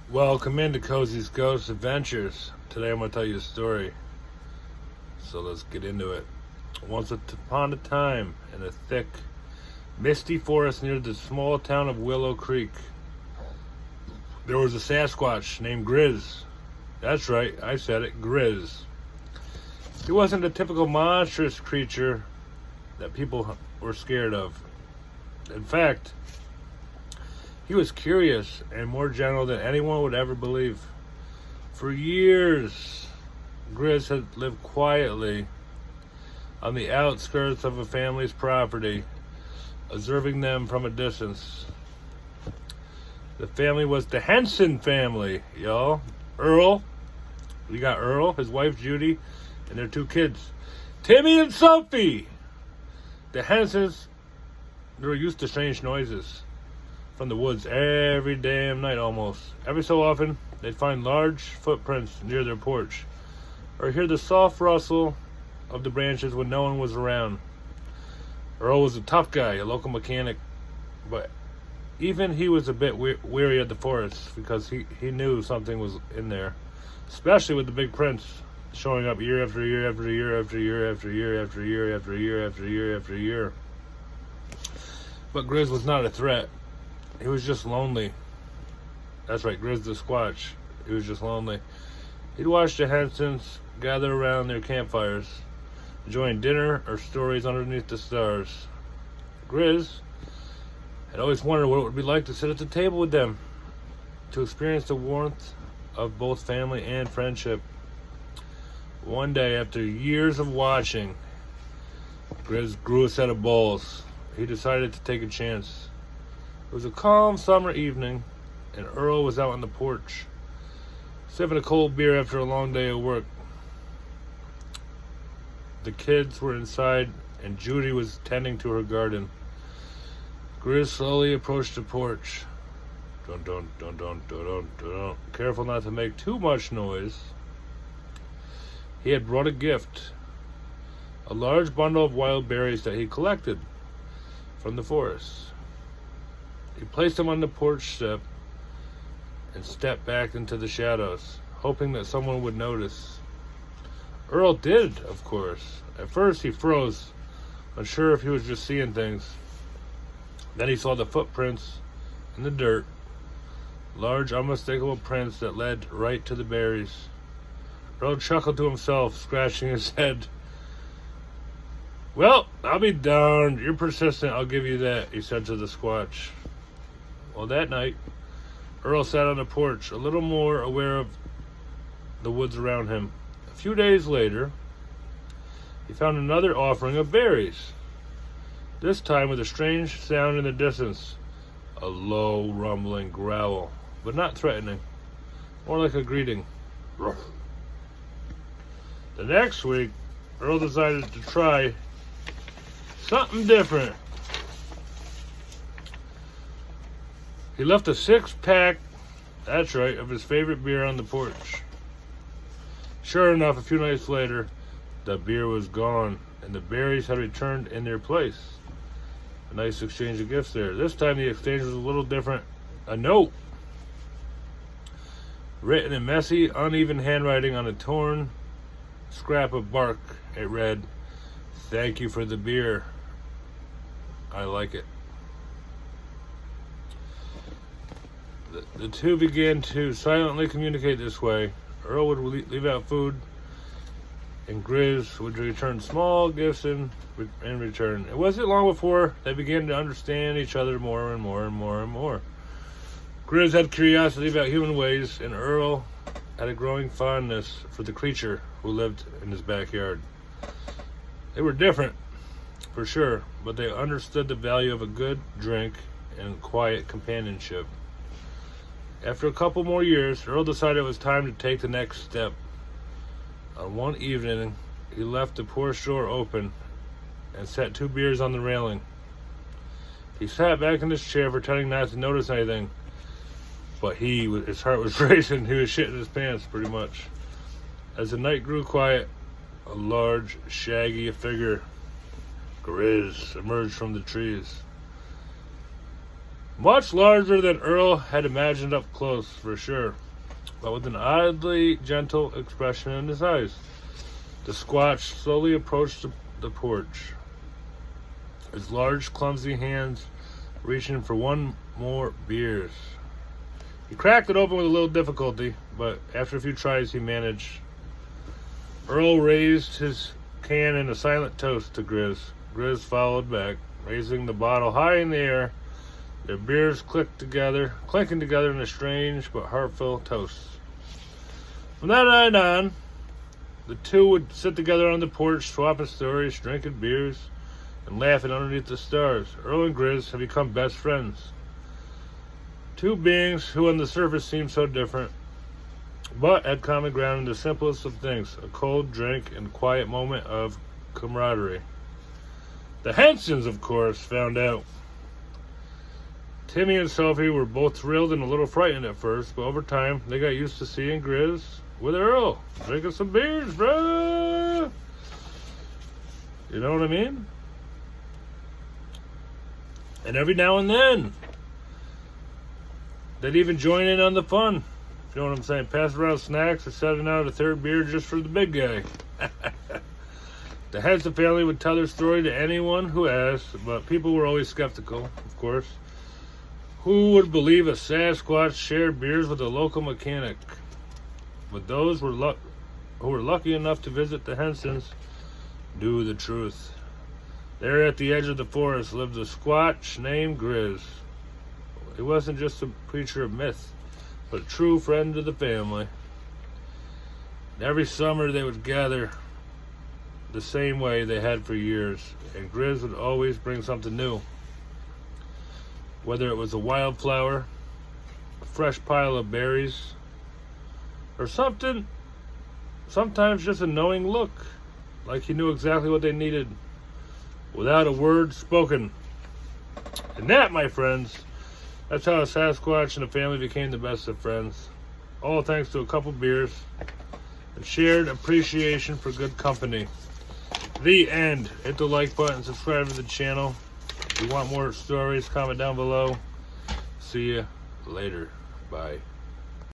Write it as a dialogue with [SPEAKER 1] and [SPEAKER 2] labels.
[SPEAKER 1] Welcome into Cozy's Ghost Adventures. Today I'm going to tell you a story. So let's get into it. Once upon a time, in a thick, misty forest near the small town of Willow Creek, there was a SQUATCH named Grizz. That's right, I said it, Grizz. He wasn't a typical monstrous creature that people were scared of. In fact, he was curious and more gentle than anyone would ever believe. For years, Grizz had lived quietly on the outskirts of a family's property, observing them from a distance. The family was the Henson family, y'all. Earl, we got Earl, his wife Judy, and their two kids, Timmy and Sophie. The Hensons, they were used to strange noises from the woods every damn night almost. Every so often, they'd find large footprints near their porch, or hear the soft rustle of the branches when no one was around. Earl was a tough guy, a local mechanic, but even he was a bit weary of the forest because he knew something was in there, especially with the big prints showing up year after year after year after year after year after year after year after year after year. But Grizz was not a threat. He was just lonely. That's right, Grizz the Squatch. He was just lonely. He'd watch the Hensons gather around their campfires, enjoying dinner or stories underneath the stars. Grizz had always wondered what it would be like to sit at the table with them, to experience the warmth of both family and friendship. One day, after years of watching, Grizz grew a set of balls. He decided to take a chance. It was a calm summer evening, and Earl was out on the porch, sipping a cold beer after a long day of work. The kids were inside, and Judy was tending to her garden. Grizz slowly approached the porch. Dun dun dun dun dun dun dun. Careful not to make too much noise. He had brought a gift, a large bundle of wild berries that he collected from the forest. He placed them on the porch step and stepped back into the shadows, hoping that someone would notice. Earl did, of course. At first he froze, unsure if he was just seeing things. Then he saw the footprints in the dirt, large, unmistakable prints that led right to the berries. Earl chuckled to himself, scratching his head. "Well, I'll be darned. You're persistent, I'll give you that," he said to the Squatch. Well, that night, Earl sat on the porch, a little more aware of the woods around him. A few days later, he found another offering of berries, this time with a strange sound in the distance, a low, rumbling growl, but not threatening, more like a greeting. Ruff. The next week, Earl decided to try something different. He left a 6-pack, that's right, of his favorite beer on the porch. Sure enough, a few nights later, the beer was gone, and the berries had returned in their place. A nice exchange of gifts there. This time the exchange was a little different. A note, written in messy, uneven handwriting on a torn scrap of bark. It read, "Thank you for the beer. I like it." The two began to silently communicate this way. Earl would leave out food, and Grizz would return small gifts in return. It wasn't long before they began to understand each other more and more and more and more. Grizz had curiosity about human ways, and Earl had a growing fondness for the creature who lived in his backyard. They were different, for sure, but they understood the value of a good drink and quiet companionship. After a couple more years, Earl decided it was time to take the next step. On one evening, he left the porch door open and set 2 beers on the railing. He sat back in his chair, pretending not to notice anything, but his heart was racing. He was shitting his pants, pretty much. As the night grew quiet, a large, shaggy figure, Grizz, emerged from the trees. Much larger than Earl had imagined up close, for sure, but with an oddly gentle expression in his eyes. The Squatch slowly approached the porch, his large, clumsy hands reaching for one more beers. He cracked it open with a little difficulty, but after a few tries he managed. Earl raised his can in a silent toast to Grizz. Grizz followed back, raising the bottle high in the air. Their beers clinking together in a strange but heartfelt toast. From that night on, the two would sit together on the porch, swapping stories, drinking beers, and laughing underneath the stars. Earl and Grizz have become best friends. Two beings who on the surface seem so different, but had common ground in the simplest of things, a cold drink and quiet moment of camaraderie. The Hensons, of course, found out. Timmy and Sophie were both thrilled and a little frightened at first, but over time they got used to seeing Grizz with Earl, drinking some beers, bro. You know what I mean? And every now and then, they'd even join in on the fun. If you know what I'm saying. Pass around snacks or setting out a third beer just for the big guy. The Henson family would tell their story to anyone who asked, but people were always skeptical, of course. Who would believe a Sasquatch shared beers with a local mechanic? But those who were lucky enough to visit the Hensons knew the truth. There at the edge of the forest lived a Squatch named Grizz. He wasn't just a creature of myth, but a true friend of the family. And every summer they would gather the same way they had for years, and Grizz would always bring something new. Whether it was a wildflower, a fresh pile of berries, or sometimes just a knowing look, like he knew exactly what they needed, without a word spoken. And that, my friends, that's how a Sasquatch and a family became the best of friends. All thanks to a couple beers and shared appreciation for good company. The end. Hit the like button, subscribe to the channel. If you want more stories, comment down below. See you later. Bye.